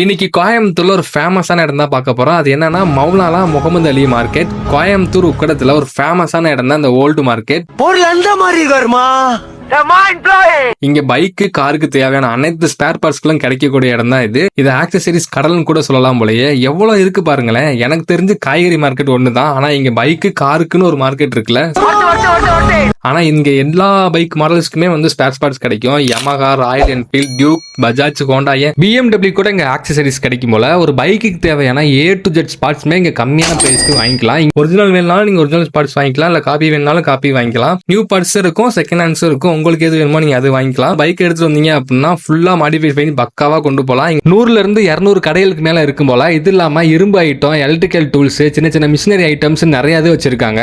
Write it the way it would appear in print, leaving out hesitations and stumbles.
இன்னைக்கு கோயம்புத்தூர்ல ஒரு ஃபேமஸான இடம் தான் பார்க்க போறோம். அது என்னன்னா மௌலானா முகமது அலி மார்க்கெட். கோயம்புத்தூர் உக்கடத்துல ஒரு ஃபேமஸான இடம் தான் இந்த ஓல்டு மார்க்கெட். பொருள் அந்த மாதிரி வருமா? இங்க பைக்கு காருக்கு தேவையான அனைத்து ஸ்பேர் பார்ட்ஸ்களும் கிடைக்கக்கூடிய இடம் தான் இது. இது ஆக்சசரிஸ் கடல்னு கூட சொல்லலாம் போலயே. எவ்வளவு இருக்கு பாருங்களேன். எனக்கு தெரிஞ்சு காய்கறி மார்க்கெட் ஒண்ணுதான். ஆனா இங்க பைக்கு காருக்குன்னு ஒரு மார்க்கெட் இருக்குல்ல. ஆனா இங்க எல்லா பைக் மாடல்ஸ்க்குமே வந்து ஸ்பேர் பார்ட்ஸ் கிடைக்கும். Yamaha, Royal Enfield, Duke, Bajaj, Honda, BMW கூட இங்க ஆக்சசரிஸ் கிடைக்கும் போல. ஒரு பைக்கு தேவையான A to Z ஸ்பார்ட்ஸ்மே இங்க கம்மியான பிரைஸ்க்கு வாங்கிக்கலாம். ஒரிஜினல் வேணாலும் நீங்க ஒரிஜினல் பார்ட்ஸ் வாங்கிக்கலாம், இல்ல காப்பி வேணாலும் காப்பி வாங்கிக்கலாம். நியூ பார்ட்ஸ் இருக்கும், செகண்ட் ஹேண்ட்ஸும் இருக்கும். உங்களுக்கு எது வேணுமோ நீங்க அது வாங்கிக்கலாம். பைக் எடுத்து வந்தீங்க அப்படின்னா ஃபுல்லா மாடிஃபை பண்ணி பக்காவா கொண்டு போலாம். 100ல இருந்து 200 கடைகளுக்கு மேல இருக்கும் போல. இது இல்லாம இரும்பு ஐட்டம், எலக்ட்ரிக்கல் டூல்ஸ், சின்ன சின்ன மிஷினரி ஐட்டம்ஸ் நிறைய வச்சிருக்காங்க.